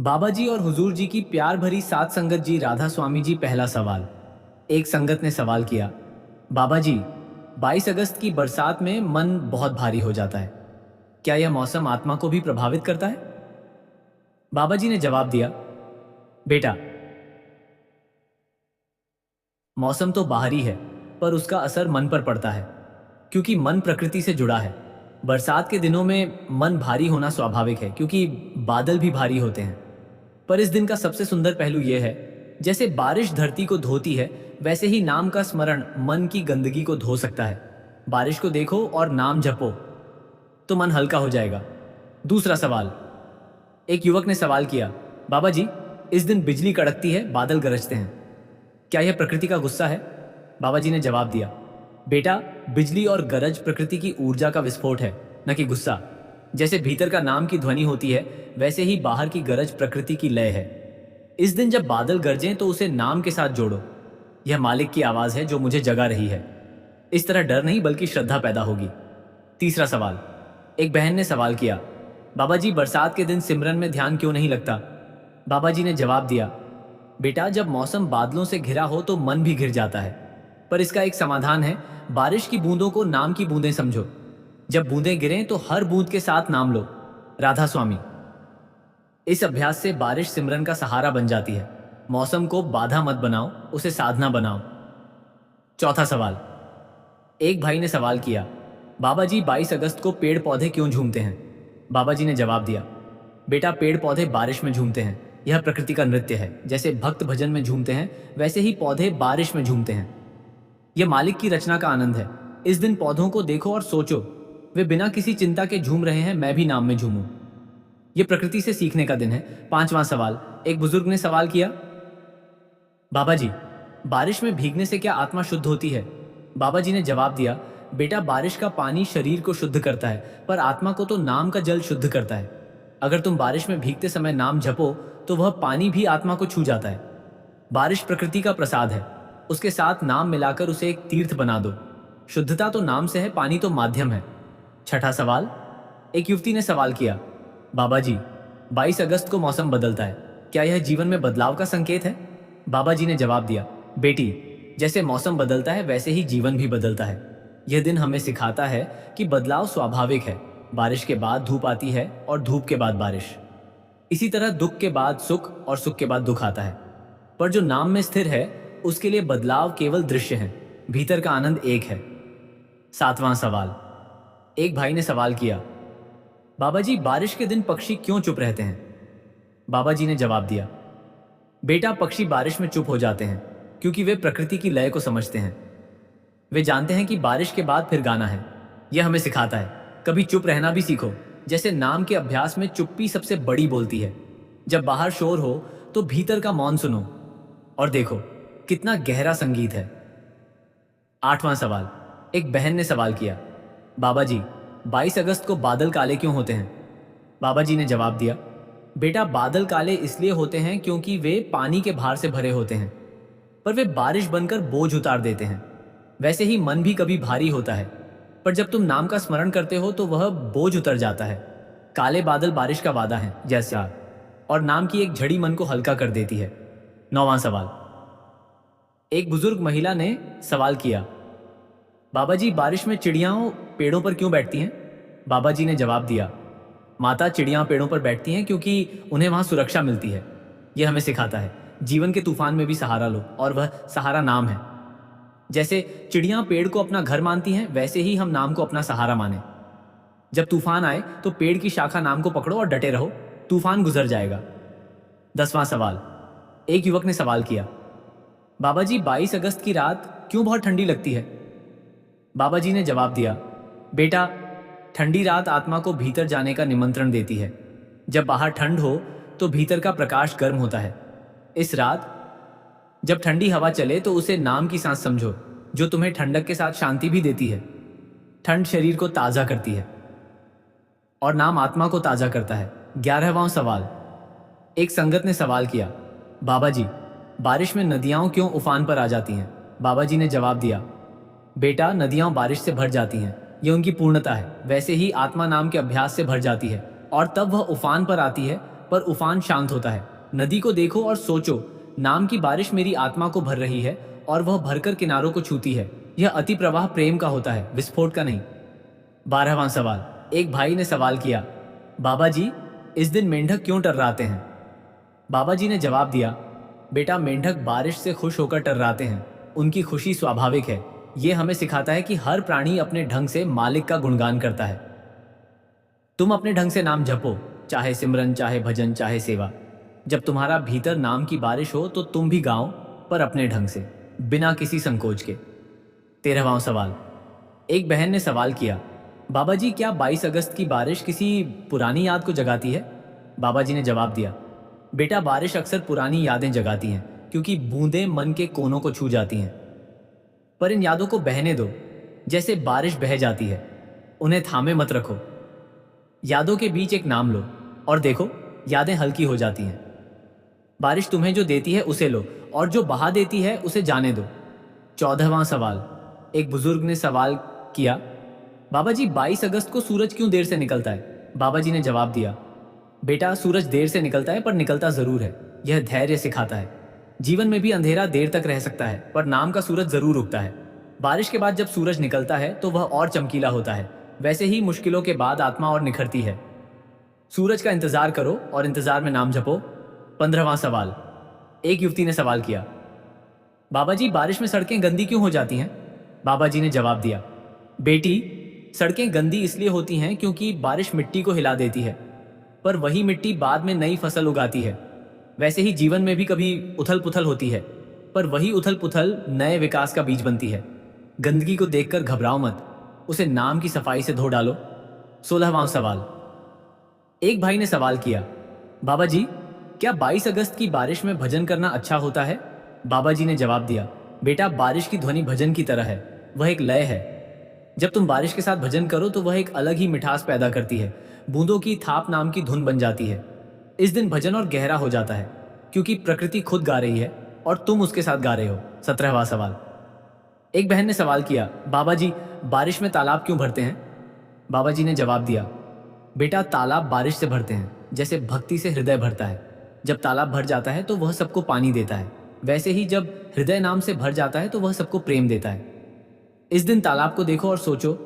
बाबा जी और हुजूर जी की प्यार भरी सात संगत जी राधा स्वामी जी। पहला सवाल। एक संगत ने सवाल किया, बाबा जी, 22 अगस्त की बरसात में मन बहुत भारी हो जाता है। क्या यह मौसम आत्मा को भी प्रभावित करता है? बाबा जी ने जवाब दिया, बेटा, मौसम तो बाहरी है, पर उसका असर मन पर पड़ता है, क्योंकि मन प्रकृति से जुड़ा है। बरसात के दिनों में मन भारी होना स्वाभाविक है, क्योंकि बादल भी भारी होते हैं। पर इस दिन का सबसे सुंदर पहलू यह है, जैसे बारिश धरती को धोती है, वैसे ही नाम का स्मरण मन की गंदगी को धो सकता है। बारिश को देखो और नाम जपो, तो मन हल्का हो जाएगा। दूसरा सवाल। एक युवक ने सवाल किया, बाबा जी, इस दिन बिजली कड़कती है, बादल गरजते हैं, क्या यह प्रकृति का गुस्सा है? बाबा जी ने जवाब दिया, बेटा, बिजली और गरज प्रकृति की ऊर्जा का विस्फोट है, न कि गुस्सा। जैसे भीतर का नाम की ध्वनि होती है, वैसे ही बाहर की गरज प्रकृति की लय है। इस दिन जब बादल गरजें तो उसे नाम के साथ जोड़ो। यह मालिक की आवाज है जो मुझे जगा रही है। इस तरह डर नहीं बल्कि श्रद्धा पैदा होगी। तीसरा सवाल। एक बहन ने सवाल किया, बाबा जी, बरसात के दिन सिमरन में ध्यान क्यों नहीं लगता? बाबा जी ने जवाब दिया, बेटा, जब मौसम बादलों से घिरा हो तो मन भी घिर जाता है, पर इसका एक समाधान है। बारिश की बूंदों को नाम की बूंदें समझो। जब बूंदें गिरें तो हर बूंद के साथ नाम लो, राधा स्वामी। इस अभ्यास से बारिश सिमरन का सहारा बन जाती है। मौसम को बाधा मत बनाओ, उसे साधना बनाओ। चौथा सवाल। एक भाई ने सवाल किया, बाबा जी, 22 अगस्त को पेड़ पौधे क्यों झूमते हैं? बाबा जी ने जवाब दिया, बेटा, पेड़ पौधे बारिश में झूमते हैं। यह प्रकृति का नृत्य है। जैसे भक्त भजन में झूमते हैं, वैसे ही पौधे बारिश में झूमते हैं। यह मालिक की रचना का आनंद है। इस दिन पौधों को देखो और सोचो, वे बिना किसी चिंता के झूम रहे हैं, मैं भी नाम में झूमूं। यह प्रकृति से सीखने का दिन है। पांचवां सवाल। एक बुजुर्ग ने सवाल किया, बाबा जी, बारिश में भीगने से क्या आत्मा शुद्ध होती है? बाबा जी ने जवाब दिया, बेटा, बारिश का पानी शरीर को शुद्ध करता है, पर आत्मा को तो नाम का जल शुद्ध करता है। अगर तुम बारिश में भीगते समय नाम जपो तो वह पानी भी आत्मा को छू जाता है। बारिश प्रकृति का प्रसाद है, उसके साथ नाम मिलाकर उसे एक तीर्थ बना दो। शुद्धता तो नाम से है, पानी तो माध्यम है। छठा सवाल। एक युवती ने सवाल किया, बाबा जी, 22 अगस्त को मौसम बदलता है, क्या यह जीवन में बदलाव का संकेत है? बाबा जी ने जवाब दिया, बेटी, जैसे मौसम बदलता है वैसे ही जीवन भी बदलता है। यह दिन हमें सिखाता है कि बदलाव स्वाभाविक है। बारिश के बाद धूप आती है और धूप के बाद बारिश। इसी तरह दुख के बाद सुख और सुख के बाद दुख आता है। पर जो नाम में स्थिर है, उसके लिए बदलाव केवल दृश्य है, भीतर का आनंद एक है। सातवां सवाल। एक भाई ने सवाल किया, बाबा जी, बारिश के दिन पक्षी क्यों चुप रहते हैं? बाबा जी ने जवाब दिया, बेटा, पक्षी बारिश में चुप हो जाते हैं क्योंकि वे प्रकृति की लय को समझते हैं। वे जानते हैं कि बारिश के बाद फिर गाना है। यह हमें सिखाता है, कभी चुप रहना भी सीखो। जैसे नाम के अभ्यास में चुप्पी सबसे बड़ी बोलती है। जब बाहर शोर हो तो भीतर का मौन सुनो और देखो कितना गहरा संगीत है। आठवां सवाल। एक बहन ने सवाल किया, बाबा जी, 22 अगस्त को बादल काले क्यों होते हैं? बाबा जी ने जवाब दिया, बेटा, बादल काले इसलिए होते हैं क्योंकि वे पानी के भार से भरे होते हैं, पर वे बारिश बनकर बोझ उतार देते हैं। वैसे ही मन भी कभी भारी होता है, पर जब तुम नाम का स्मरण करते हो तो वह बोझ उतर जाता है। काले बादल बारिश का वादा है जैसा, और नाम की एक झड़ी मन को हल्का कर देती है। नौवां सवाल। एक बुजुर्ग महिला ने सवाल किया, बाबा जी, बारिश में चिड़ियां पेड़ों पर क्यों बैठती हैं? बाबा जी ने जवाब दिया, माता, चिड़ियां पेड़ों पर बैठती हैं क्योंकि उन्हें वहां सुरक्षा मिलती है। यह हमें सिखाता है, जीवन के तूफान में भी सहारा लो, और वह सहारा नाम है। जैसे चिड़ियां पेड़ को अपना घर मानती हैं, वैसे ही हम नाम को अपना सहारा माने। जब तूफान आए तो पेड़ की शाखा नाम को पकड़ो और डटे रहो, तूफान गुजर जाएगा। 10वां सवाल। एक युवक ने सवाल किया, बाबा जी, 22 अगस्त की रात क्यों बहुत ठंडी लगती है? बाबा जी ने जवाब दिया, बेटा, ठंडी रात आत्मा को भीतर जाने का निमंत्रण देती है। जब बाहर ठंड हो तो भीतर का प्रकाश गर्म होता है। इस रात जब ठंडी हवा चले तो उसे नाम की सांस समझो, जो तुम्हें ठंडक के साथ शांति भी देती है। ठंड शरीर को ताजा करती है और नाम आत्मा को ताजा करता है। 11वां सवाल। एक संगत ने सवाल किया, बाबा जी, बारिश में नदियां क्यों उफान पर आ जाती हैं? बाबा जी ने जवाब दिया, बेटा, नदियां बारिश से भर जाती हैं, यह उनकी पूर्णता है। वैसे ही आत्मा नाम के अभ्यास से भर जाती है और तब वह उफान पर आती है। पर उफान शांत होता है। नदी को देखो और सोचो, नाम की बारिश मेरी आत्मा को भर रही है और वह भरकर किनारों को छूती है। यह अति प्रवाह प्रेम का होता है, विस्फोट का नहीं। 12वां सवाल। एक भाई ने सवाल किया, बाबा जी, इस दिन मेंढक क्यों टर्राते हैं? बाबा जी ने जवाब दिया, बेटा, मेंढक बारिश से खुश होकर टर्राते हैं। उनकी खुशी स्वाभाविक है। ये हमें सिखाता है कि हर प्राणी अपने ढंग से मालिक का गुणगान करता है। तुम अपने ढंग से नाम जपो, चाहे सिमरन, चाहे भजन, चाहे सेवा। जब तुम्हारा भीतर नाम की बारिश हो तो तुम भी गाओ, पर अपने ढंग से, बिना किसी संकोच के। 13वां सवाल। एक बहन ने सवाल किया, बाबा जी, क्या 22 अगस्त की बारिश किसी पुरानी याद को जगाती है? बाबा जी ने जवाब दिया, बेटा, बारिश अक्सर पुरानी यादें जगाती हैं, क्योंकि बूंदें मन के कोनों को छू जाती हैं। पर इन यादों को बहने दो, जैसे बारिश बह जाती है। उन्हें थामे मत रखो। यादों के बीच एक नाम लो और देखो, यादें हल्की हो जाती हैं। बारिश तुम्हें जो देती है उसे लो, और जो बहा देती है उसे जाने दो। 14वां सवाल। एक बुजुर्ग ने सवाल किया, बाबा जी, 22 अगस्त को सूरज क्यों देर से निकलता है? बाबा जी ने जवाब दिया, बेटा, सूरज देर से निकलता है पर निकलता जरूर है। यह धैर्य सिखाता है। जीवन में भी अंधेरा देर तक रह सकता है, पर नाम का सूरज जरूर उगता है। बारिश के बाद जब सूरज निकलता है तो वह और चमकीला होता है। वैसे ही मुश्किलों के बाद आत्मा और निखरती है। सूरज का इंतजार करो और इंतजार में नाम जपो। 15वां सवाल। एक युवती ने सवाल किया, बाबा जी, बारिश में सड़कें गंदी क्यों हो जाती हैं? बाबा जी ने जवाब दिया, बेटी, सड़कें गंदी इसलिए होती हैं क्योंकि बारिश मिट्टी को हिला देती है, पर वही मिट्टी बाद में नई फसल उगाती है। वैसे ही जीवन में भी कभी उथल पुथल होती है, पर वही उथल पुथल नए विकास का बीज बनती है। गंदगी को देखकर घबराओ मत, उसे नाम की सफाई से धो डालो। 16वां सवाल। एक भाई ने सवाल किया, बाबा जी, क्या 22 अगस्त की बारिश में भजन करना अच्छा होता है? बाबा जी ने जवाब दिया, बेटा, बारिश की ध्वनि भजन की तरह है। वह एक लय है। जब तुम बारिश के साथ भजन करो तो वह एक अलग ही मिठास पैदा करती है। बूंदों की थाप नाम की धुन बन जाती है। इस दिन भजन और गहरा हो जाता है, क्योंकि प्रकृति खुद गा रही है और तुम उसके साथ गा रहे हो। 17वां सवाल। एक बहन ने सवाल किया, बाबा जी, बारिश में तालाब क्यों भरते हैं? बाबा जी ने जवाब दिया, बेटा, तालाब बारिश से भरते हैं, जैसे भक्ति से हृदय भरता है। जब तालाब भर जाता है तो वह सबको पानी देता है। वैसे ही जब हृदय नाम से भर जाता है तो वह सबको प्रेम देता है। इस दिन तालाब को देखो और सोचो,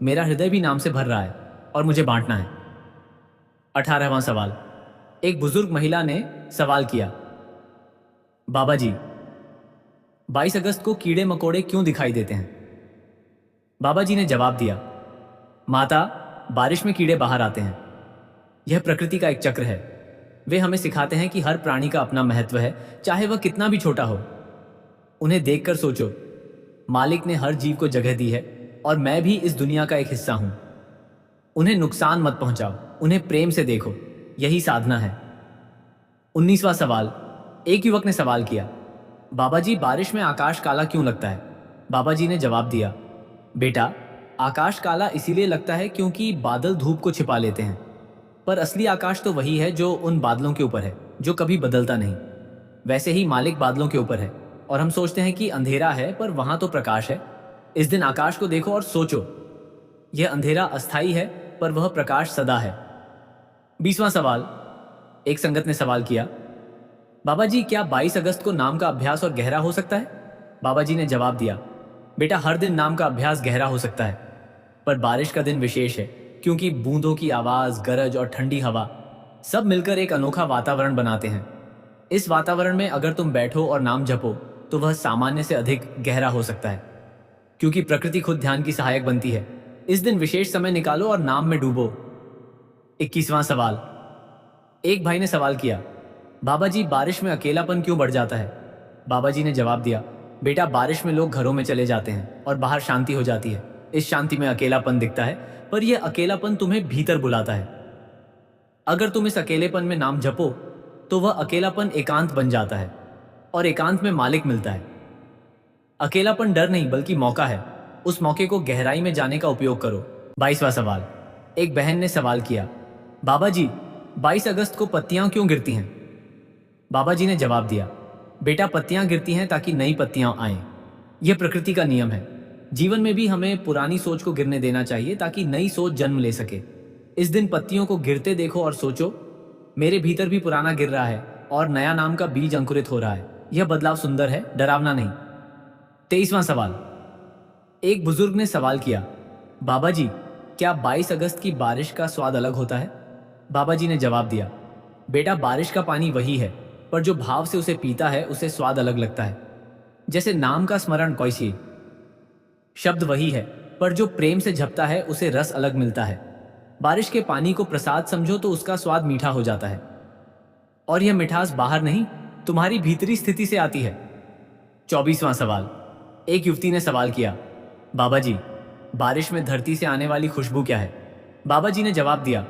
मेरा हृदय भी नाम से भर रहा है और मुझे बांटना है। 18वां सवाल। एक बुजुर्ग महिला ने सवाल किया, बाबा जी, 22 अगस्त को कीड़े मकोड़े क्यों दिखाई देते हैं? बाबा जी ने जवाब दिया, माता, बारिश में कीड़े बाहर आते हैं। यह प्रकृति का एक चक्र है। वे हमें सिखाते हैं कि हर प्राणी का अपना महत्व है, चाहे वह कितना भी छोटा हो। उन्हें देखकर सोचो, मालिक ने हर जीव को जगह दी है और मैं भी इस दुनिया का एक हिस्सा हूं। उन्हें नुकसान मत पहुंचाओ, उन्हें प्रेम से देखो। यही साधना है। 19वां सवाल। एक युवक ने सवाल किया, बाबा जी, बारिश में आकाश काला क्यों लगता है? बाबा जी ने जवाब दिया, बेटा, आकाश काला इसीलिए लगता है क्योंकि बादल धूप को छिपा लेते हैं, पर असली आकाश तो वही है जो उन बादलों के ऊपर है, जो कभी बदलता नहीं। वैसे ही मालिक बादलों के ऊपर है और हम सोचते हैं कि अंधेरा है, पर वहां तो प्रकाश है। इस दिन आकाश को देखो और सोचो, यह अंधेरा अस्थाई है, पर वह प्रकाश सदा है। 20वां सवाल। एक संगत ने सवाल किया, बाबा जी, क्या 22 अगस्त को नाम का अभ्यास और गहरा हो सकता है? बाबा जी ने जवाब दिया, बेटा, हर दिन नाम का अभ्यास गहरा हो सकता है, पर बारिश का दिन विशेष है, क्योंकि बूंदों की आवाज, गरज और ठंडी हवा सब मिलकर एक अनोखा वातावरण बनाते हैं। इस वातावरण में अगर तुम बैठो और नाम जपो तो वह सामान्य से अधिक गहरा हो सकता है, क्योंकि प्रकृति खुद ध्यान की सहायक बनती है। इस दिन विशेष समय निकालो और नाम में डूबो। 21वां सवाल। एक भाई ने सवाल किया, बाबा जी, बारिश में अकेलापन क्यों बढ़ जाता है? बाबा जी ने जवाब दिया, बेटा, बारिश में लोग घरों में चले जाते हैं और बाहर शांति हो जाती है। इस शांति में अकेलापन दिखता है, पर यह अकेलापन तुम्हें भीतर बुलाता है। अगर तुम इस अकेलेपन में नाम जपो तो वह अकेलापन एकांत बन जाता है और एकांत में मालिक मिलता है। अकेलापन डर नहीं बल्कि मौका है। उस मौके को गहराई में जाने का उपयोग करो। 22वां सवाल। एक बहन ने सवाल किया, बाबा जी, 22 अगस्त को पत्तियां क्यों गिरती हैं? बाबा जी ने जवाब दिया, बेटा, पत्तियां गिरती हैं ताकि नई पत्तियां आएं। यह प्रकृति का नियम है। जीवन में भी हमें पुरानी सोच को गिरने देना चाहिए ताकि नई सोच जन्म ले सके। इस दिन पत्तियों को गिरते देखो और सोचो, मेरे भीतर भी पुराना गिर रहा है और नया नाम का बीज अंकुरित हो रहा है। यह बदलाव सुंदर है, डरावना नहीं। 23वां सवाल। एक बुजुर्ग ने सवाल किया, बाबा जी, क्या 22 अगस्त की बारिश का स्वाद अलग होता है? बाबा जी ने जवाब दिया, बेटा, बारिश का पानी वही है, पर जो भाव से उसे पीता है उसे स्वाद अलग लगता है। जैसे नाम का स्मरण कैसी, शब्द वही है, पर जो प्रेम से झपता है उसे रस अलग मिलता है। बारिश के पानी को प्रसाद समझो तो उसका स्वाद मीठा हो जाता है, और यह मिठास बाहर नहीं, तुम्हारी भीतरी स्थिति से आती है। 24वां सवाल। एक युवती ने सवाल किया, बाबा जी, बारिश में धरती से आने वाली खुशबू क्या है? बाबा जी ने जवाब दिया,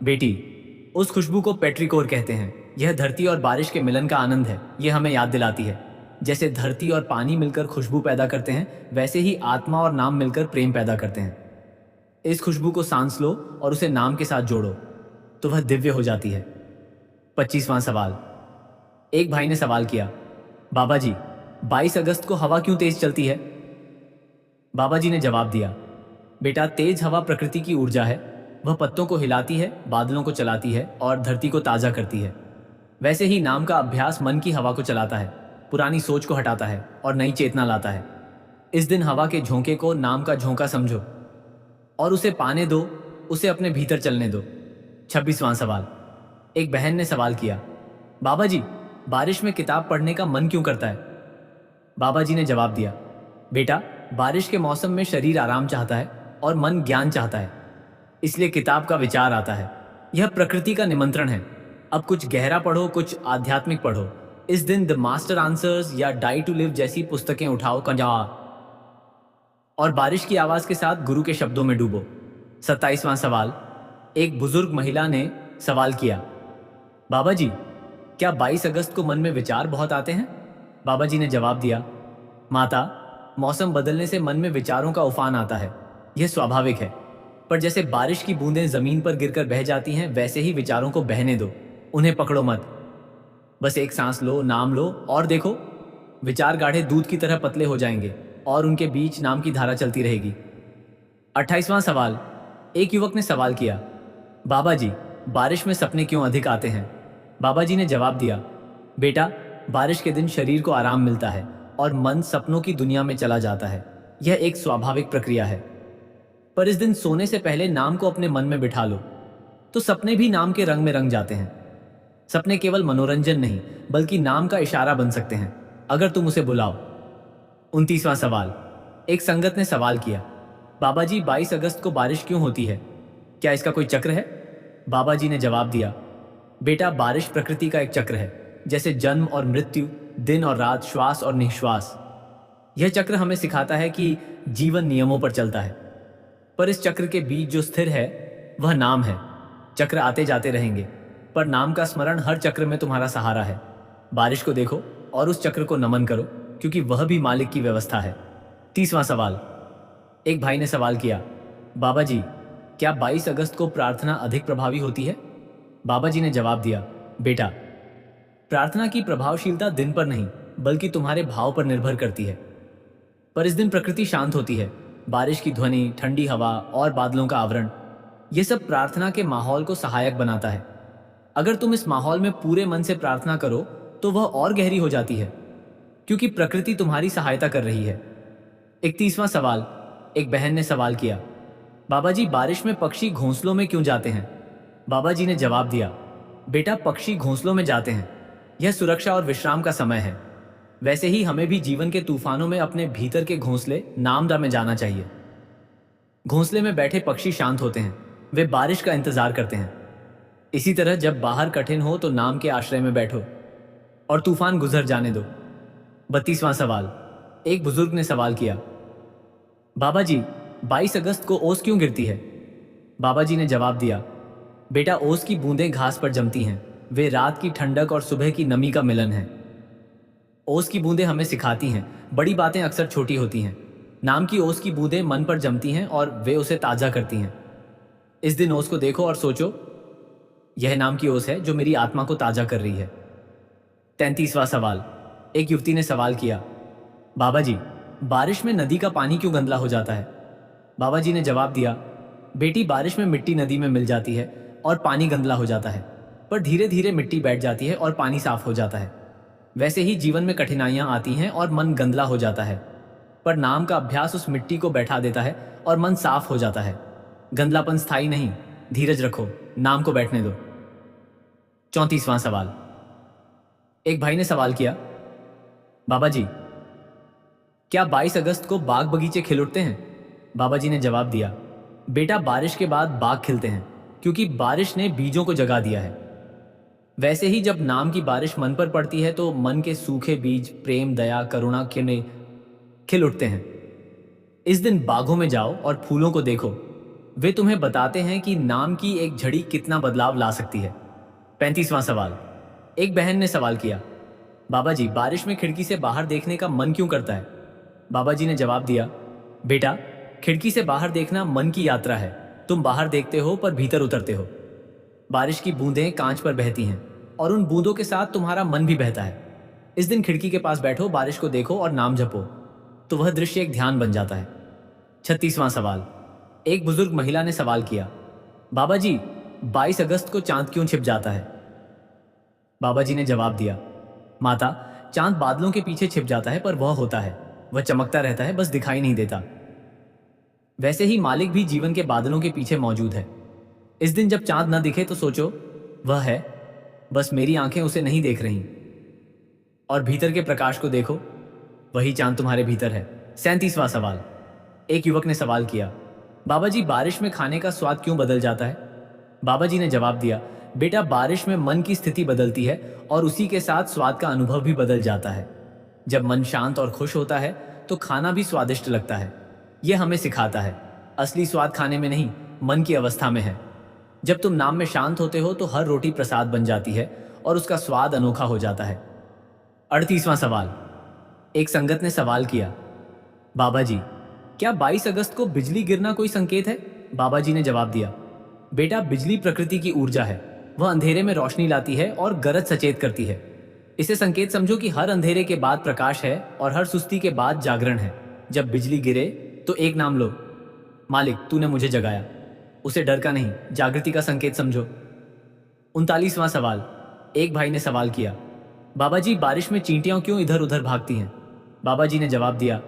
बेटी, उस खुशबू को पेट्रिकोर कहते हैं। यह धरती और बारिश के मिलन का आनंद है। यह हमें याद दिलाती है, जैसे धरती और पानी मिलकर खुशबू पैदा करते हैं, वैसे ही आत्मा और नाम मिलकर प्रेम पैदा करते हैं। इस खुशबू को सांस लो और उसे नाम के साथ जोड़ो तो वह दिव्य हो जाती है। 25वां सवाल। एक भाई ने सवाल किया, बाबा जी, 22 अगस्त को हवा क्यों तेज चलती है? बाबा जी ने जवाब दिया, बेटा, तेज हवा प्रकृति की ऊर्जा है। वह पत्तों को हिलाती है, बादलों को चलाती है और धरती को ताजा करती है। वैसे ही नाम का अभ्यास मन की हवा को चलाता है, पुरानी सोच को हटाता है और नई चेतना लाता है। इस दिन हवा के झोंके को नाम का झोंका समझो और उसे पाने दो, उसे अपने भीतर चलने दो। 26वां सवाल। एक बहन ने सवाल किया, बाबा जी, बारिश में किताब पढ़ने का मन क्यों करता है? बाबा जी ने जवाब दिया, बेटा, बारिश के मौसम में शरीर आराम चाहता है और मन ज्ञान चाहता है, इसलिए किताब का विचार आता है। यह प्रकृति का निमंत्रण है। अब कुछ गहरा पढ़ो, कुछ आध्यात्मिक पढ़ो। इस दिन द मास्टर आंसर्स या डाई टू लिव जैसी पुस्तकें उठाओ और बारिश की आवाज के साथ गुरु के शब्दों में डूबो। 27वां सवाल। एक बुजुर्ग महिला ने सवाल किया, बाबा जी, क्या 22 अगस्त को मन में विचार बहुत आते हैं? बाबा जी ने जवाब दिया, माता, मौसम बदलने से मन में विचारों का उफान आता है। यह स्वाभाविक है, पर जैसे बारिश की बूंदें जमीन पर गिरकर बह जाती हैं, वैसे ही विचारों को बहने दो, उन्हें पकड़ो मत। बस एक सांस लो, नाम लो और देखो, विचार गाढ़े दूध की तरह पतले हो जाएंगे और उनके बीच नाम की धारा चलती रहेगी। 28वां सवाल। एक युवक ने सवाल किया, बाबा जी, बारिश में सपने क्यों अधिक आते हैं? बाबा जी ने जवाब दिया, बेटा, बारिश के दिन शरीर को आराम मिलता है और मन सपनों की दुनिया में चला जाता है। यह एक स्वाभाविक प्रक्रिया है, पर इस दिन सोने से पहले नाम को अपने मन में बिठा लो तो सपने भी नाम के रंग में रंग जाते हैं। सपने केवल मनोरंजन नहीं, बल्कि नाम का इशारा बन सकते हैं, अगर तुम उसे बुलाओ। 29वां सवाल। एक संगत ने सवाल किया, बाबा जी, 22 अगस्त को बारिश क्यों होती है? क्या इसका कोई चक्र है? बाबा जी ने जवाब दिया, बेटा, बारिश प्रकृति का एक चक्र है, जैसे जन्म और मृत्यु, दिन और रात, श्वास और निश्वास। यह चक्र हमें सिखाता है कि जीवन नियमों पर चलता है, पर इस चक्र के बीच जो स्थिर है वह नाम है। चक्र आते जाते रहेंगे, पर नाम का स्मरण हर चक्र में तुम्हारा सहारा है। बारिश को देखो और उस चक्र को नमन करो, क्योंकि वह भी मालिक की व्यवस्था है। 30वां सवाल। एक भाई ने सवाल किया, बाबा जी, क्या 22 अगस्त को प्रार्थना अधिक प्रभावी होती है? बाबा जी ने जवाब दिया, बेटा, प्रार्थना की प्रभावशीलता दिन पर नहीं, बल्कि तुम्हारे भाव पर निर्भर करती है। पर इस दिन प्रकृति शांत होती है। बारिश की ध्वनि, ठंडी हवा और बादलों का आवरण, यह सब प्रार्थना के माहौल को सहायक बनाता है। अगर तुम इस माहौल में पूरे मन से प्रार्थना करो तो वह और गहरी हो जाती है, क्योंकि प्रकृति तुम्हारी सहायता कर रही है। 31वां सवाल। एक बहन ने सवाल किया, बाबा जी, बारिश में पक्षी घोंसलों में क्यों जाते हैं? बाबा जी ने जवाब दिया, बेटा, पक्षी घोंसलों में जाते हैं, यह सुरक्षा और विश्राम का समय है। वैसे ही हमें भी जीवन के तूफानों में अपने भीतर के घोंसले नामदा में जाना चाहिए। घोंसले में बैठे पक्षी शांत होते हैं, वे बारिश का इंतजार करते हैं। इसी तरह जब बाहर कठिन हो तो नाम के आश्रय में बैठो और तूफान गुजर जाने दो। 32वां सवाल। एक बुजुर्ग ने सवाल किया, बाबा जी, 22 अगस्त को ओस क्यों गिरती है? बाबा जी ने जवाब दिया, बेटा, ओस की बूंदें घास पर जमती हैं, वे रात की ठंडक और सुबह की नमी का मिलन है। ओस की बूंदें हमें सिखाती हैं, बड़ी बातें अक्सर छोटी होती हैं। नाम की ओस की बूंदें मन पर जमती हैं और वे उसे ताजा करती हैं। इस दिन ओस को देखो और सोचो, यह नाम की ओस है जो मेरी आत्मा को ताजा कर रही है। 33वां सवाल। एक युवती ने सवाल किया, बाबा जी, बारिश में नदी का पानी क्यों गंदला हो जाता है? बाबा जी ने जवाब दिया, बेटी, बारिश में मिट्टी नदी में मिल जाती है और पानी गंदला हो जाता है, पर धीरे धीरे मिट्टी बैठ जाती है और पानी साफ हो जाता है। वैसे ही जीवन में कठिनाइयां आती हैं और मन गंदला हो जाता है, पर नाम का अभ्यास उस मिट्टी को बैठा देता है और मन साफ हो जाता है। गंदलापन स्थायी नहीं, धीरज रखो, नाम को बैठने दो। 34वां सवाल। एक भाई ने सवाल किया, बाबा जी, क्या 22 अगस्त को बाग बगीचे खिल उठते हैं? बाबा जी ने जवाब दिया, बेटा, बारिश के बाद बाग खिलते हैं, क्योंकि बारिश ने बीजों को जगा दिया है। वैसे ही जब नाम की बारिश मन पर पड़ती है तो मन के सूखे बीज प्रेम, दया, करुणा के खिल उठते हैं। इस दिन बागों में जाओ और फूलों को देखो, वे तुम्हें बताते हैं कि नाम की एक झड़ी कितना बदलाव ला सकती है। 35वां सवाल। एक बहन ने सवाल किया, बाबा जी, बारिश में खिड़की से बाहर देखने का मन क्यों करता है? बाबा जी ने जवाब दिया, बेटा, खिड़की से बाहर देखना मन की यात्रा है। तुम बाहर देखते हो पर भीतर उतरते हो। बारिश की बूंदें कांच पर बहती हैं और उन बूंदों के साथ तुम्हारा मन भी बहता है। इस दिन खिड़की के पास बैठो, बारिश को देखो और नाम जपो, तो वह दृश्य एक ध्यान बन जाता है। 36वां सवाल। एक बुजुर्ग महिला ने सवाल किया, बाबा जी, 22 अगस्त को चांद क्यों छिप जाता है? बाबा जी ने जवाब दिया, माता, चांद बादलों के पीछे छिप जाता है, पर वह होता है, वह चमकता रहता है, बस दिखाई नहीं देता। वैसे ही मालिक भी जीवन के बादलों के पीछे मौजूद है। इस दिन जब चांद न दिखे तो सोचो, वह है, बस मेरी आंखें उसे नहीं देख रही। और भीतर के प्रकाश को देखो, वही चांद तुम्हारे भीतर है। 37वां सवाल। एक युवक ने सवाल किया, बाबा जी, बारिश में खाने का स्वाद क्यों बदल जाता है? बाबा जी ने जवाब दिया, बेटा, बारिश में मन की स्थिति बदलती है और उसी के साथ स्वाद का अनुभव भी बदल जाता है। जब मन शांत और खुश होता है तो खाना भी स्वादिष्ट लगता है। यह हमें सिखाता है, असली स्वाद खाने में नहीं, मन की अवस्था में है। जब तुम नाम में शांत होते हो तो हर रोटी प्रसाद बन जाती है और उसका स्वाद अनोखा हो जाता है। 38वां सवाल। एक संगत ने सवाल किया, बाबा जी, क्या 22 अगस्त को बिजली गिरना कोई संकेत है? बाबा जी ने जवाब दिया, बेटा, बिजली प्रकृति की ऊर्जा है। वह अंधेरे में रोशनी लाती है और गरज सचेत करती है। इसे संकेत समझो कि हर अंधेरे के बाद प्रकाश है और हर सुस्ती के बाद जागरण है। जब बिजली गिरे तो एक नाम लो, मालिक, तूने मुझे जगाया। उसे डर का नहीं, जागृति का संकेत समझो। 39वां सवाल। एक भाई ने सवाल किया, बाबा जी, बारिश में चींटियां क्यों इधर उधर भागती हैं? बाबा जी ने जवाब दिया,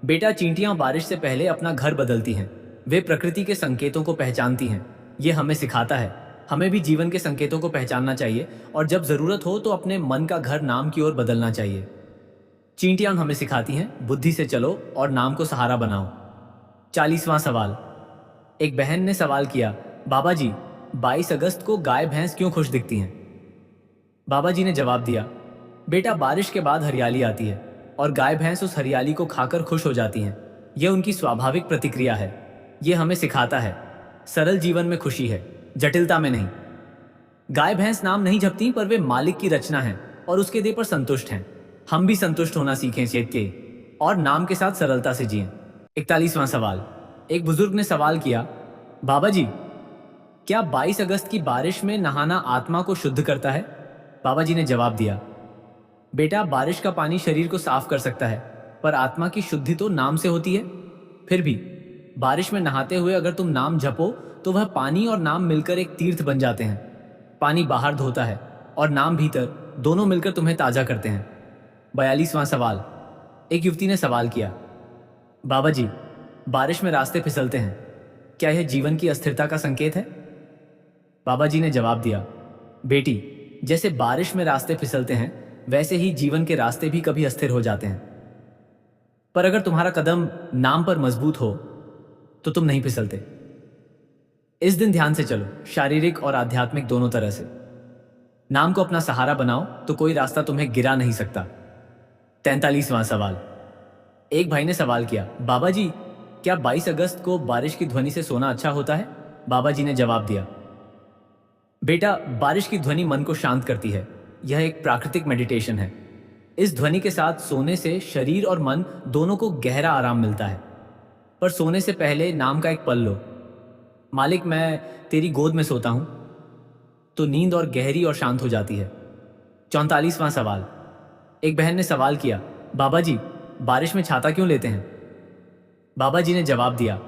बेटा, चींटियां बारिश से पहले अपना घर बदलती हैं। वे प्रकृति के संकेतों को पहचानती हैं। ये हमें सिखाता है, हमें भी जीवन के संकेतों को पहचानना चाहिए और जब जरूरत हो तो अपने मन का घर नाम की ओर बदलना चाहिए। चींटियां हमें सिखाती हैं, बुद्धि से चलो और नाम को सहारा बनाओ। 40वां सवाल। एक बहन ने सवाल किया, बाबा जी, 22 अगस्त को गाय भैंस क्यों खुश दिखती हैं? बाबा जी ने जवाब दिया, बेटा, बारिश के बाद हरियाली आती है और गाय भैंस उस हरियाली को खाकर खुश हो जाती हैं। यह उनकी स्वाभाविक प्रतिक्रिया है। यह हमें सिखाता है, सरल जीवन में खुशी है, जटिलता में नहीं। गाय भैंस नाम नहीं जपती, पर वे मालिक की रचना हैं और उसके दे पर संतुष्ट हैं। हम भी संतुष्ट होना सीखें के और नाम के साथ सरलता से जिएं। 41वां सवाल। एक बुजुर्ग ने सवाल किया, बाबा जी, क्या 22 अगस्त की बारिश में नहाना आत्मा को शुद्ध करता है? बाबा जी ने जवाब दिया, बेटा, बारिश का पानी शरीर को साफ कर सकता है, पर आत्मा की शुद्धि तो नाम से होती है। फिर भी बारिश में नहाते हुए अगर तुम नाम जपो तो वह पानी और नाम मिलकर एक तीर्थ बन जाते हैं। पानी बाहर धोता है और नाम भीतर, दोनों मिलकर तुम्हें ताजा करते हैं। 42वां सवाल। एक युवती ने सवाल किया, बाबा जी, बारिश में रास्ते फिसलते हैं, क्या यह जीवन की अस्थिरता का संकेत है? बाबा जी ने जवाब दिया, बेटी, जैसे बारिश में रास्ते फिसलते हैं वैसे ही जीवन के रास्ते भी कभी अस्थिर हो जाते हैं। पर अगर तुम्हारा कदम नाम पर मजबूत हो तो तुम नहीं फिसलते। इस दिन ध्यान से चलो, शारीरिक और आध्यात्मिक दोनों तरह से। नाम को अपना सहारा बनाओ तो कोई रास्ता तुम्हें गिरा नहीं सकता। 43वां सवाल। एक भाई ने सवाल किया, बाबा जी, क्या 22 अगस्त को बारिश की ध्वनि से सोना अच्छा होता है? बाबा जी ने जवाब दिया, बेटा, बारिश की ध्वनि मन को शांत करती है। यह एक प्राकृतिक मेडिटेशन है। इस ध्वनि के साथ सोने से शरीर और मन दोनों को गहरा आराम मिलता है। पर सोने से पहले नाम का एक पल लो, मालिक, मैं तेरी गोद में सोता हूं, तो नींद और गहरी और शांत हो जाती है। 44वां सवाल। एक बहन ने सवाल किया, बाबा जी, बारिश में छाता क्यों लेते हैं? बाबा जी ने जवाब दिया,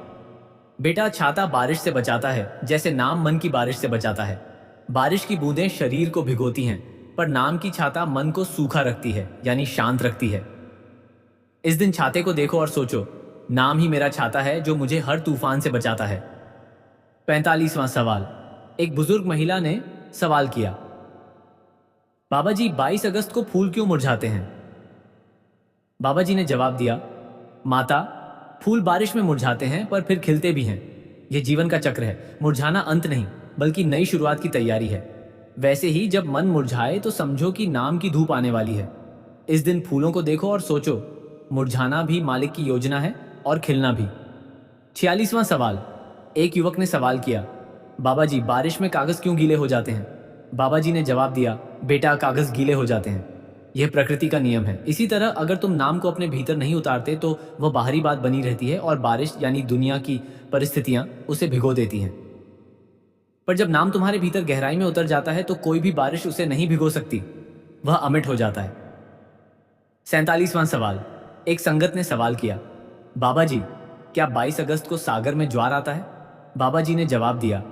बेटा, छाता बारिश से बचाता है, जैसे नाम मन की बारिश से बचाता है। बारिश की बूंदें शरीर को भिगोती हैं, पर नाम की छाता मन को सूखा रखती है, यानी शांत रखती है। इस दिन छाते को देखो और सोचो, नाम ही मेरा छाता है जो मुझे हर तूफान से बचाता है। 45वां सवाल। एक बुजुर्ग महिला ने सवाल किया, बाबा जी 22 अगस्त को फूल क्यों मुरझाते हैं? बाबा जी ने जवाब दिया, माता, फूल बारिश में मुरझाते हैं पर फिर खिलते भी हैं। यह जीवन का चक्र है। मुरझाना अंत नहीं, बल्कि नई शुरुआत की तैयारी है। वैसे ही जब मन मुरझाए तो समझो कि नाम की धूप आने वाली है। इस दिन फूलों को देखो और सोचो, मुरझाना भी मालिक की योजना है और खिलना भी। 46वां सवाल। एक युवक ने सवाल किया, बाबा जी बारिश में कागज क्यों गीले हो जाते हैं? बाबा जी ने जवाब दिया, बेटा कागज गीले हो जाते हैं, यह प्रकृति का नियम है। इसी तरह अगर तुम नाम को अपने भीतर नहीं उतारते तो वह बाहरी बात बनी रहती है और बारिश यानी दुनिया की परिस्थितियां उसे भिगो देती हैं। पर जब नाम तुम्हारे भीतर गहराई में उतर जाता है तो कोई भी बारिश उसे नहीं भिगो सकती, वह अमिट हो जाता है। 47वां सवाल। एक संगत ने सवाल किया, बाबा जी क्या 22 अगस्त को सागर में ज्वार आता है? बाबा जी ने जवाब दिया,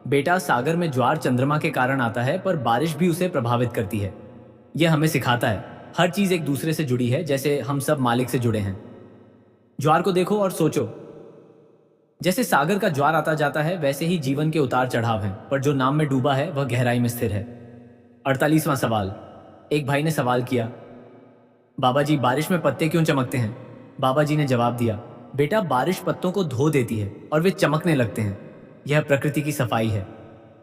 बेटा सागर में ज्वार चंद्रमा के कारण आता है, पर बारिश भी उसे प्रभावित करती है। यह हमें सिखाता है हर चीज एक दूसरे से जुड़ी है, जैसे हम सब मालिक से जुड़े हैं। ज्वार को देखो और सोचो, जैसे सागर का ज्वार आता जाता है वैसे ही जीवन के उतार चढ़ाव हैं, पर जो नाम में डूबा है वह गहराई में स्थिर है। 48वां सवाल। एक भाई ने सवाल किया, बाबा जी बारिश में पत्ते क्यों चमकते हैं? बाबा जी ने जवाब दिया, बेटा बारिश पत्तों को धो देती है और वे चमकने लगते हैं। यह प्रकृति की सफाई है।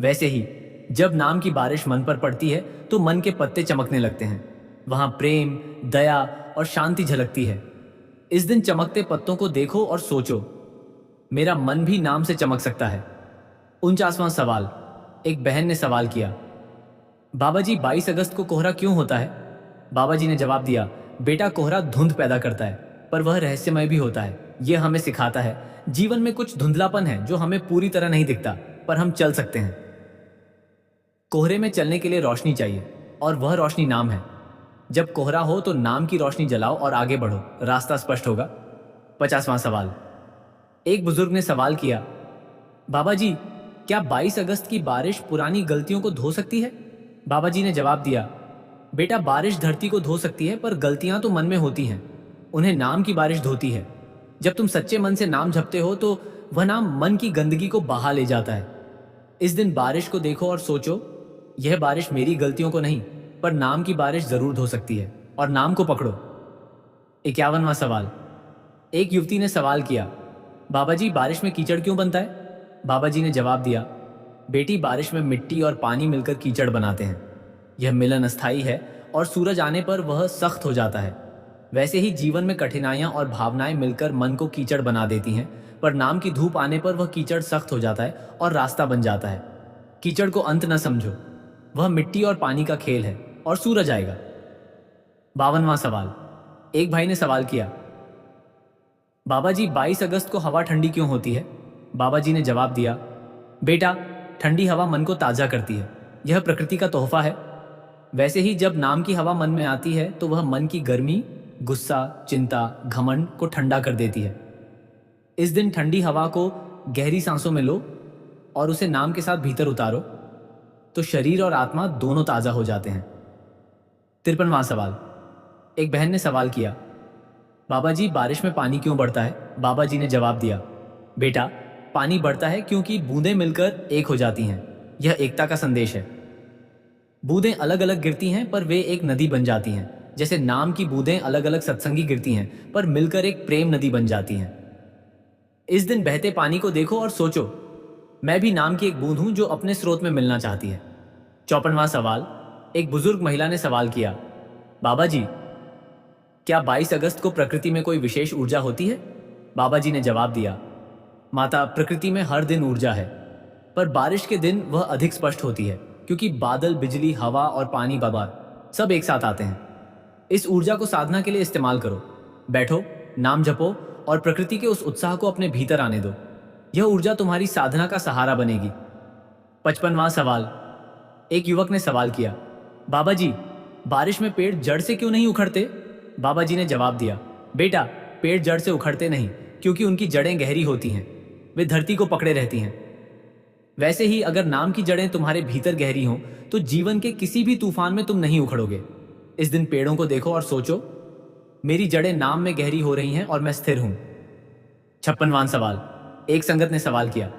वैसे ही जब नाम की बारिश मन पर पड़ती है तो मन के पत्ते चमकने लगते हैं। वहां प्रेम, दया और शांति झलकती है। इस दिन चमकते पत्तों को देखो और सोचो, मेरा मन भी नाम से चमक सकता है। 49वां सवाल। एक बहन ने सवाल किया, बाबा जी 22 अगस्त को कोहरा क्यों होता है? बाबा जी ने जवाब दिया, बेटा कोहरा धुंध पैदा करता है, पर वह रहस्यमय भी होता है। यह हमें सिखाता है जीवन में कुछ धुंधलापन है जो हमें पूरी तरह नहीं दिखता, पर हम चल सकते हैं। कोहरे में चलने के लिए रोशनी चाहिए और वह रोशनी नाम है। जब कोहरा हो तो नाम की रोशनी जलाओ और आगे बढ़ो, रास्ता स्पष्ट होगा। 50वां सवाल। एक बुजुर्ग ने सवाल किया, बाबा जी क्या 22 अगस्त की बारिश पुरानी गलतियों को धो सकती है? बाबा जी ने जवाब दिया, बेटा बारिश धरती को धो सकती है, पर गलतियां तो मन में होती हैं, उन्हें नाम की बारिश धोती है। जब तुम सच्चे मन से नाम जपते हो तो वह नाम मन की गंदगी को बहा ले जाता है। इस दिन बारिश को देखो और सोचो, यह बारिश मेरी गलतियों को नहीं, पर नाम की बारिश जरूर धो सकती है, और नाम को पकड़ो। 51वां सवाल। एक युवती ने सवाल किया, बाबा जी बारिश में कीचड़ क्यों बनता है? बाबा जी ने जवाब दिया, बेटी बारिश में मिट्टी और पानी मिलकर कीचड़ बनाते हैं। यह मिलन अस्थायी है और सूरज आने पर वह सख्त हो जाता है। वैसे ही जीवन में कठिनाइयां और भावनाएं मिलकर मन को कीचड़ बना देती हैं, पर नाम की धूप आने पर वह कीचड़ सख्त हो जाता है और रास्ता बन जाता है। कीचड़ को अंत न समझो, वह मिट्टी और पानी का खेल है और सूरज आएगा। 52वां सवाल। एक भाई ने सवाल किया, बाबा जी 22 अगस्त को हवा ठंडी क्यों होती है? बाबा जी ने जवाब दिया, बेटा ठंडी हवा मन को ताजा करती है, यह प्रकृति का तोहफा है। वैसे ही जब नाम की हवा मन में आती है तो वह मन की गर्मी, गुस्सा, चिंता, घमंड को ठंडा कर देती है। इस दिन ठंडी हवा को गहरी सांसों में लो और उसे नाम के साथ भीतर उतारो, तो शरीर और आत्मा दोनों ताजा हो जाते हैं। 53वां सवाल। एक बहन ने सवाल किया, बाबा जी बारिश में पानी क्यों बढ़ता है? बाबा जी ने जवाब दिया, बेटा पानी बढ़ता है क्योंकि बूंदें मिलकर एक हो जाती हैं। यह एकता का संदेश है। बूंदें अलग अलग गिरती हैं पर वे एक नदी बन जाती हैं, जैसे नाम की बूंदें अलग अलग सत्संगी गिरती हैं पर मिलकर एक प्रेम नदी बन जाती हैं। इस दिन बहते पानी को देखो और सोचो, मैं भी नाम की एक बूंद हूं जो अपने स्रोत में मिलना चाहती है। 54वां सवाल। एक बुजुर्ग महिला ने सवाल किया, बाबा जी क्या 22 अगस्त को प्रकृति में कोई विशेष ऊर्जा होती है? बाबा जी ने जवाब दिया, माता प्रकृति में हर दिन ऊर्जा है, पर बारिश के दिन वह अधिक स्पष्ट होती है, क्योंकि बादल, बिजली, हवा और पानी बबार सब एक साथ आते हैं। इस ऊर्जा को साधना के लिए इस्तेमाल करो। बैठो, नाम जपो और प्रकृति के उस उत्साह को अपने भीतर आने दो। यह ऊर्जा तुम्हारी साधना का सहारा बनेगी। 55वां सवाल। एक युवक ने सवाल किया, बाबा जी बारिश में पेड़ जड़ से क्यों नहीं उखड़ते? बाबा जी ने जवाब दिया, बेटा पेड़ जड़ से उखड़ते नहीं, क्योंकि उनकी जड़ें गहरी होती हैं, वे धरती को पकड़े रहती हैं। वैसे ही अगर नाम की जड़ें तुम्हारे भीतर गहरी हों तो जीवन के किसी भी तूफान में तुम नहीं उखड़ोगे। इस दिन पेड़ों को देखो और सोचो, मेरी जड़ें नाम में गहरी हो रही हैं और मैं स्थिर हूं। 56वां सवाल। एक संगत ने सवाल किया,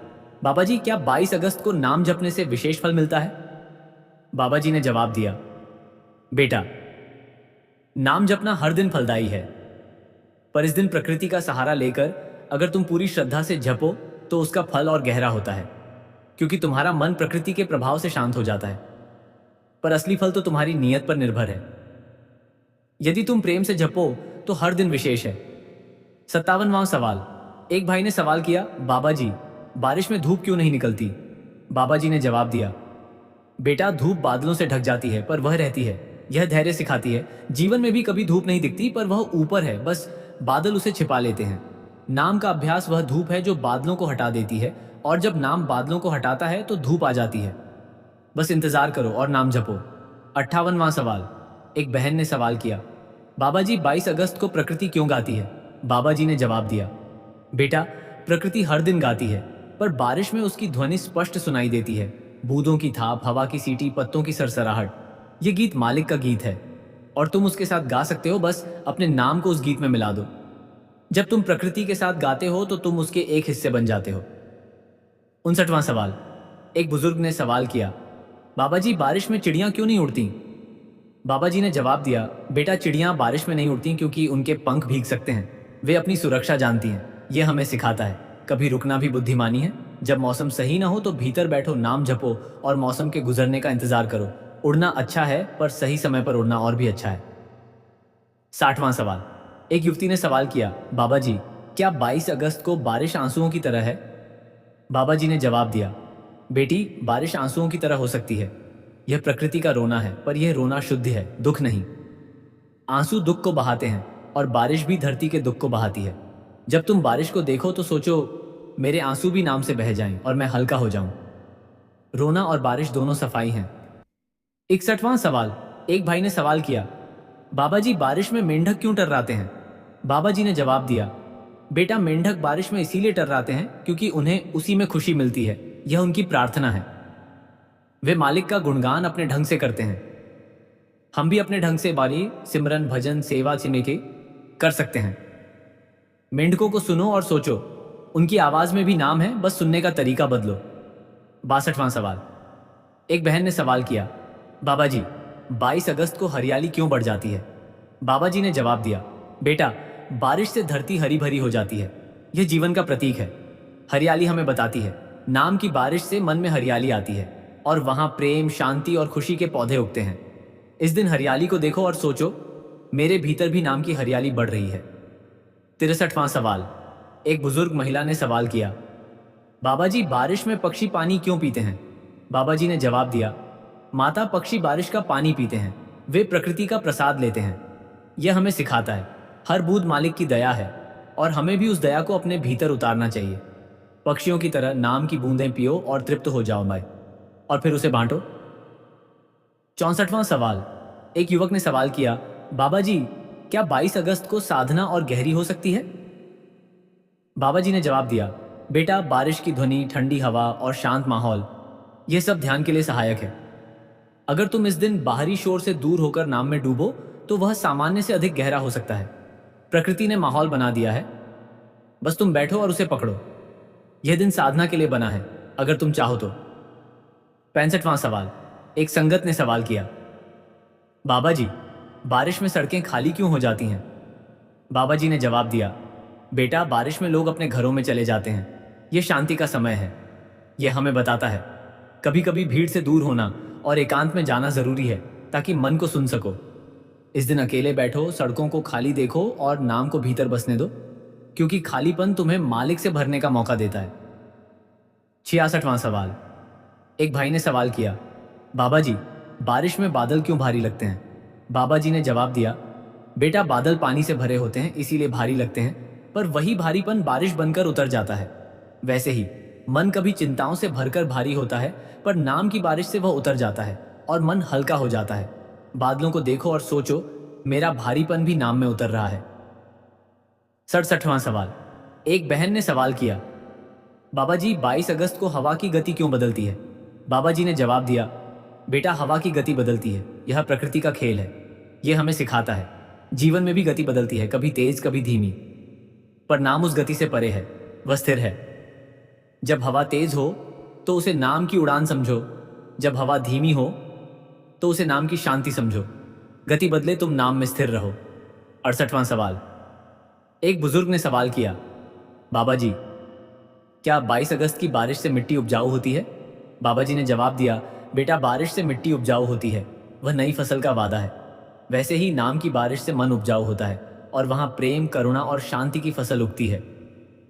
बाबा जी क्या 22 अगस्त को नाम जपने से विशेष फल मिलता है? बाबा जी ने जवाब दिया, बेटा, नाम जपना हर दिन फलदायी है, पर इस दिन प्रकृति का सहारा लेकर अगर तुम पूरी श्रद्धा से जपो तो उसका फल और गहरा होता है, क्योंकि तुम्हारा मन प्रकृति के प्रभाव से शांत हो जाता है। पर असली फल तो तुम्हारी नीयत पर निर्भर है। यदि तुम प्रेम से जपो तो हर दिन विशेष है। 57वां सवाल। एक भाई ने सवाल किया, बाबा जी बारिश में धूप क्यों नहीं निकलती? बाबा जी ने जवाब दिया, बेटा, धूप बादलों से ढक जाती है पर वह रहती है। यह धैर्य सिखाती है। जीवन में भी कभी धूप नहीं दिखती, पर वह ऊपर है, बस बादल उसे छिपा लेते हैं। नाम का अभ्यास वह धूप है जो बादलों को हटा देती है, और जब नाम बादलों को हटाता है तो धूप आ जाती है। बस इंतजार करो और नाम जपो। 58वां सवाल। एक बहन ने सवाल किया, बाबा जी 22 अगस्त को प्रकृति क्यों गाती है? बाबा जी ने जवाब दिया, बेटा, प्रकृति हर दिन गाती है, पर बारिश में उसकी ध्वनि स्पष्ट सुनाई देती है। बूंदों की थाप, हवा की सीटी, पत्तों की सरसराहट। ये गीत मालिक का गीत है और तुम उसके साथ गा सकते हो, बस अपने नाम को उस गीत में मिला दो। जब तुम प्रकृति के साथ गाते हो तो तुम उसके एक हिस्से बन जाते हो। 59वां सवाल। एक बुजुर्ग ने सवाल किया, बाबा जी बारिश में चिड़ियां क्यों नहीं उड़ती? बाबा जी ने जवाब दिया, बेटा, चिड़ियां बारिश में नहीं उड़ती क्योंकि उनके पंख भीग सकते हैं। वे अपनी सुरक्षा जानती हैं। यह हमें सिखाता है कभी रुकना भी बुद्धिमानी है। जब मौसम सही ना हो तो भीतर बैठो, नाम जपो और मौसम के गुजरने का इंतजार करो। उड़ना अच्छा है, पर सही समय पर उड़ना और भी अच्छा है। 60वां सवाल। एक युवती ने सवाल किया, बाबा जी क्या 22 अगस्त को बारिश आंसुओं की तरह है? बाबा जी ने जवाब दिया, बेटी, बारिश आंसुओं की तरह हो सकती है। यह प्रकृति का रोना है, पर यह रोना शुद्ध है, दुख नहीं। आंसू दुख को बहाते हैं और बारिश भी धरती के दुख को बहाती है। जब तुम बारिश को देखो तो सोचो, मेरे आंसू भी नाम से बह जाएं और मैं हल्का हो जाऊं। रोना और बारिश दोनों सफाई हैं। 61वां सवाल। एक भाई ने सवाल किया, बाबा जी बारिश में मेंढक क्यों टर्राते हैं? बाबा जी ने जवाब दिया, बेटा, मेंढक बारिश में इसीलिए टर्राते हैं क्योंकि उन्हें उसी में खुशी मिलती है। यह उनकी प्रार्थना है। वे मालिक का गुणगान अपने ढंग से करते हैं। हम भी अपने ढंग से बारी, सिमरन, भजन, सेवा चिन्ह के कर सकते हैं। मेंढकों को सुनो और सोचो, उनकी आवाज में भी नाम है, बस सुनने का तरीका बदलो। 62वां सवाल। एक बहन ने सवाल किया, बाबा जी 22 अगस्त को हरियाली क्यों बढ़ जाती है? बाबा जी ने जवाब दिया, बेटा, बारिश से धरती हरी भरी हो जाती है। यह जीवन का प्रतीक है। हरियाली हमें बताती है नाम की बारिश से मन में हरियाली आती है और वहां प्रेम, शांति और खुशी के पौधे उगते हैं। इस दिन हरियाली को देखो और सोचो, मेरे भीतर भी नाम की हरियाली बढ़ रही है। 63वां सवाल। एक बुजुर्ग महिला ने सवाल किया, बाबा जी बारिश में पक्षी पानी क्यों पीते हैं? बाबा जी ने जवाब दिया, माता, पक्षी बारिश का पानी पीते हैं। वे प्रकृति का प्रसाद लेते हैं। यह हमें सिखाता है हर बूंद मालिक की दया है और हमें भी उस दया को अपने भीतर उतारना चाहिए। पक्षियों की तरह नाम की बूंदें पियो और तृप्त हो जाओ भाई, और फिर उसे बांटो। 64वां सवाल। एक युवक ने सवाल किया, बाबा जी क्या 22 अगस्त को साधना और गहरी हो सकती है? बाबा जी ने जवाब दिया, बेटा, बारिश की ध्वनि, ठंडी हवा और शांत माहौल, यह सब ध्यान के लिए सहायक है। अगर तुम इस दिन बाहरी शोर से दूर होकर नाम में डूबो तो वह सामान्य से अधिक गहरा हो सकता है। प्रकृति ने माहौल बना दिया है, बस तुम बैठो और उसे पकड़ो। यह दिन साधना के लिए बना है, अगर तुम चाहो तो। 65वां सवाल। एक संगत ने सवाल किया, बाबा जी बारिश में सड़कें खाली क्यों हो जाती हैं? बाबा जी ने जवाब दिया, बेटा, बारिश में लोग अपने घरों में चले जाते हैं। यह शांति का समय है। यह हमें बताता है कभी कभी भीड़ से दूर होना और एकांत में जाना जरूरी है ताकि मन को सुन सको। इस दिन अकेले बैठो, सड़कों को खाली देखो और नाम को भीतर बसने दो, क्योंकि खालीपन तुम्हें मालिक से भरने का मौका देता है। 66वां सवाल। एक भाई ने सवाल किया, बाबा जी बारिश में बादल क्यों भारी लगते हैं? बाबा जी ने जवाब दिया, बेटा, बादल पानी से भरे होते हैं इसीलिए भारी लगते हैं, पर वही भारीपन बारिश बनकर उतर जाता है। वैसे ही मन कभी चिंताओं से भरकर भारी होता है, पर नाम की बारिश से वह उतर जाता है और मन हल्का हो जाता है। बादलों को देखो और सोचो, मेरा भारीपन भी नाम में उतर रहा है। 67वां सवाल। एक बहन ने सवाल किया, बाबा जी, 22 अगस्त को हवा की गति क्यों बदलती है? बाबा जी ने जवाब दिया, बेटा, हवा की गति बदलती है, यह प्रकृति का खेल है। यह हमें सिखाता है जीवन में भी गति बदलती है, कभी तेज कभी धीमी, पर नाम उस गति से परे है, वह स्थिर है। जब हवा तेज हो तो उसे नाम की उड़ान समझो, जब हवा धीमी हो तो उसे नाम की शांति समझो। गति बदले, तुम नाम में स्थिर रहो। 68वां सवाल। एक बुजुर्ग ने सवाल किया, बाबा जी, क्या 22 अगस्त की बारिश से मिट्टी उपजाऊ होती है? बाबा जी ने जवाब दिया, बेटा, बारिश से मिट्टी उपजाऊ होती है, वह नई फसल का वादा है। वैसे ही नाम की बारिश से मन उपजाऊ होता है और वहां प्रेम, करुणा और शांति की फसल उगती है।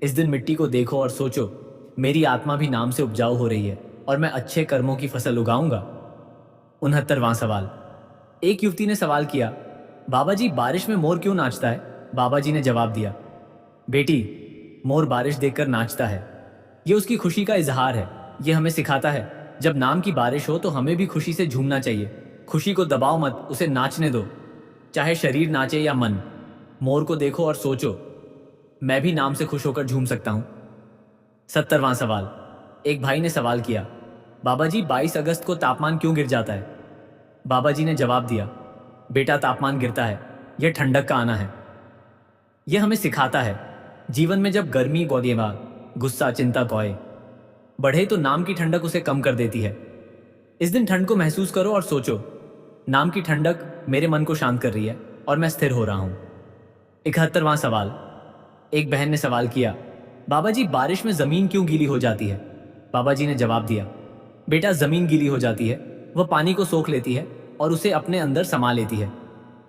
इस दिन मिट्टी को देखो और सोचो, मेरी आत्मा भी नाम से उपजाऊ हो रही है और मैं अच्छे कर्मों की फसल उगाऊंगा। 69वां सवाल। एक युवती ने सवाल किया, बाबा जी, बारिश में मोर क्यों नाचता है? बाबा जी ने जवाब दिया, बेटी, मोर बारिश देखकर नाचता है, ये उसकी खुशी का इजहार है। ये हमें सिखाता है जब नाम की बारिश हो तो हमें भी खुशी से झूमना चाहिए। खुशी को दबाओ मत, उसे नाचने दो, चाहे शरीर नाचे या मन। मोर को देखो और सोचो, मैं भी नाम से खुश होकर झूम सकता हूं। 70वां सवाल। एक भाई ने सवाल किया, बाबा जी, 22 अगस्त को तापमान क्यों गिर जाता है? बाबा जी ने जवाब दिया, बेटा, तापमान गिरता है, यह ठंडक का आना है। यह हमें सिखाता है जीवन में जब गर्मी गौदेवा, गुस्सा, चिंता कोय बढ़े तो नाम की ठंडक उसे कम कर देती है। इस दिन ठंड को महसूस करो और सोचो, नाम की ठंडक मेरे मन को शांत कर रही है और मैं स्थिर हो रहा हूं। 71वां सवाल। एक बहन ने सवाल किया, बाबा जी, बारिश में जमीन क्यों गीली हो जाती है? बाबा जी ने जवाब दिया, बेटा, जमीन गीली हो जाती है, वह पानी को सोख लेती है और उसे अपने अंदर समा लेती है।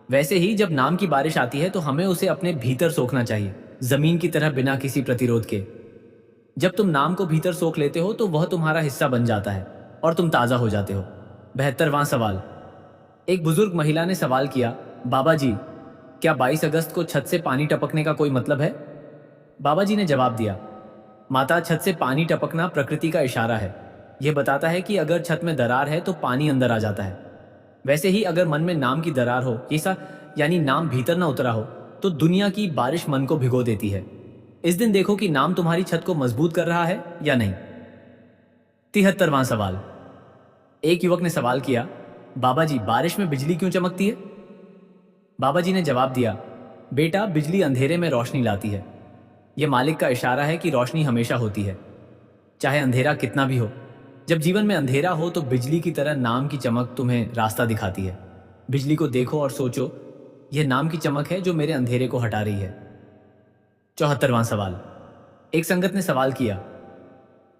वैसे ही जब नाम की बारिश आती है तो हमें उसे अपने भीतर सोखना चाहिए, जमीन की तरह, बिना किसी प्रतिरोध के। जब तुम नाम को भीतर सोख लेते हो तो वह तुम्हारा हिस्सा बन जाता है और तुम ताजा हो जाते हो। 72वां सवाल। एक बुजुर्ग महिला ने सवाल किया, बाबा जी, क्या 22 अगस्त को छत से पानी टपकने का कोई मतलब है? बाबा जी ने जवाब दिया, माता, छत से पानी टपकना प्रकृति का इशारा है। यह बताता है कि अगर छत में दरार है तो पानी अंदर आ जाता है। वैसे ही अगर मन में नाम की दरार हो, ऐसा यानी नाम भीतर ना उतरा हो, तो दुनिया की बारिश मन को भिगो देती है। इस दिन देखो कि नाम तुम्हारी छत को मजबूत कर रहा है या नहीं। 73वां सवाल। एक युवक ने सवाल किया, बाबा जी, बारिश में बिजली क्यों चमकती है? बाबा जी ने जवाब दिया, बेटा, बिजली अंधेरे में रोशनी लाती है। यह मालिक का इशारा है कि रोशनी हमेशा होती है, चाहे अंधेरा कितना भी हो। जब जीवन में अंधेरा हो तो बिजली की तरह नाम की चमक तुम्हें रास्ता दिखाती है। बिजली को देखो और सोचो, यह नाम की चमक है जो मेरे अंधेरे को हटा रही है। 74वां सवाल। एक संगत ने सवाल किया,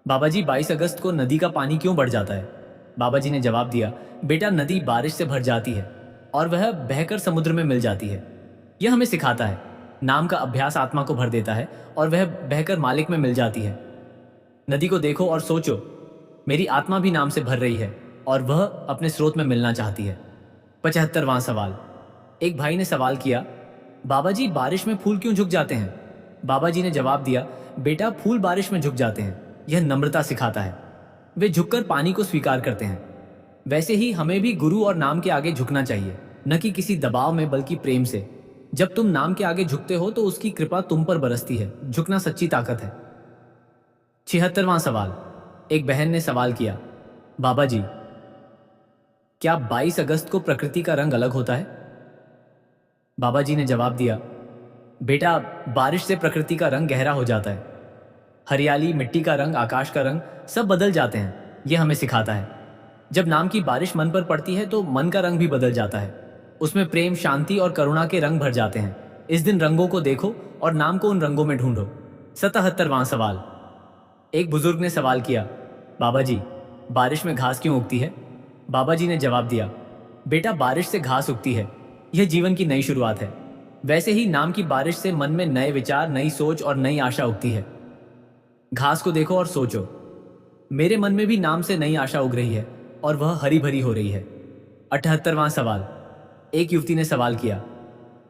बाबा जी, 22 अगस्त को नदी का पानी क्यों बढ़ जाता है? बाबा जी ने जवाब दिया, बेटा, नदी बारिश से भर जाती है और वह बहकर समुद्र में मिल जाती है। यह हमें सिखाता है नाम का अभ्यास आत्मा को भर देता है और वह बहकर मालिक में मिल जाती है। नदी को देखो और सोचो, मेरी आत्मा भी नाम से भर रही है और वह अपने स्रोत में मिलना चाहती है। 75वां सवाल। एक भाई ने सवाल किया, बाबा जी, बारिश में फूल क्यों झुक जाते हैं? बाबा जी ने जवाब दिया, बेटा, फूल बारिश में झुक जाते हैं, यह नम्रता सिखाता है। वे झुककर पानी को स्वीकार करते हैं। वैसे ही हमें भी गुरु और नाम के आगे झुकना चाहिए, न कि किसी दबाव में बल्कि प्रेम से। जब तुम नाम के आगे झुकते हो तो उसकी कृपा तुम पर बरसती है। झुकना सच्ची ताकत है। 76वां सवाल। एक बहन ने सवाल किया, बाबा जी, क्या 22 अगस्त को प्रकृति का रंग अलग होता है? बाबा जी ने जवाब दिया, बेटा, बारिश से प्रकृति का रंग गहरा हो जाता है। हरियाली, मिट्टी का रंग, आकाश का रंग सब बदल जाते हैं। यह हमें सिखाता है जब नाम की बारिश मन पर पड़ती है तो मन का रंग भी बदल जाता है। उसमें प्रेम, शांति और करुणा के रंग भर जाते हैं। इस दिन रंगों को देखो और नाम को उन रंगों में ढूंढो। 77वां सवाल। एक बुजुर्ग ने सवाल किया, बाबा जी, बारिश में घास क्यों उगती है? बाबा जी ने जवाब दिया, बेटा, बारिश से घास उगती है, यह जीवन की नई शुरुआत है। वैसे ही नाम की बारिश से मन में नए विचार, नई सोच और नई आशा उगती है। घास को देखो और सोचो, मेरे मन में भी नाम से नई आशा उग रही है और वह हरी भरी हो रही है। 78वां सवाल। एक युवती ने सवाल किया,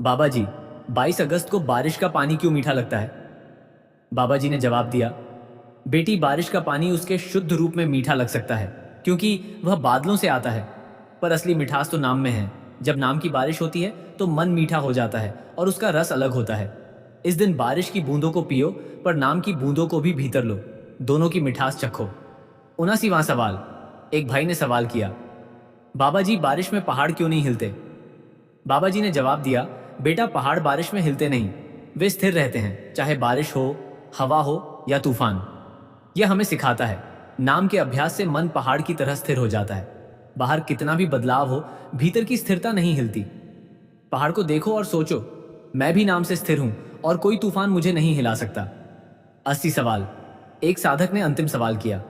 बाबा जी, 22 अगस्त को बारिश का पानी क्यों मीठा लगता है? बाबा जी ने जवाब दिया, बेटी, बारिश का पानी उसके शुद्ध रूप में मीठा लग सकता है क्योंकि वह बादलों से आता है, पर असली मिठास तो नाम में है। जब नाम की बारिश होती है तो मन मीठा हो जाता है और उसका रस अलग होता है। इस दिन बारिश की बूंदों को पियो, पर नाम की बूंदों को भी भीतर लो। दोनों की मिठास चखो। 79वां सवाल। एक भाई ने सवाल किया, बाबा जी बारिश में पहाड़ क्यों नहीं हिलते? बाबा जी ने जवाब दिया, बेटा पहाड़ बारिश में हिलते नहीं, वे स्थिर रहते हैं, चाहे बारिश हो, हवा हो या तूफान। यह हमें सिखाता है, नाम के अभ्यास से मन पहाड़ की तरह स्थिर हो जाता है। बाहर कितना भी बदलाव हो, भीतर की स्थिरता नहीं हिलती। पहाड़ को देखो और सोचो, मैं भी नाम से स्थिर हूं और कोई तूफान मुझे नहीं हिला सकता। 80 सवाल। एक साधक ने अंतिम सवाल किया,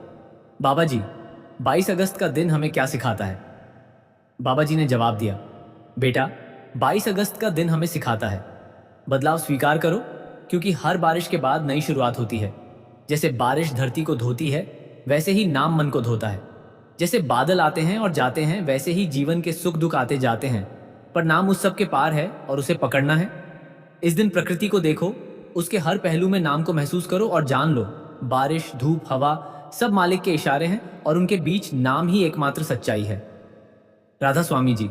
बाबा जी 22 अगस्त का दिन हमें क्या सिखाता है? बाबा जी ने जवाब दिया, बेटा 22 अगस्त का दिन हमें सिखाता है, बदलाव स्वीकार करो, क्योंकि हर बारिश के बाद नई शुरुआत होती है। जैसे बारिश धरती को धोती है, वैसे ही नाम मन को धोता है। जैसे बादल आते हैं और जाते हैं, वैसे ही जीवन के सुख दुख आते जाते हैं, पर नाम उस सब के पार है और उसे पकड़ना है। इस दिन प्रकृति को देखो, उसके हर पहलू में नाम को महसूस करो और जान लो, बारिश, धूप, हवा सब मालिक के इशारे हैं और उनके बीच नाम ही एकमात्र सच्चाई है। राधा स्वामी जी।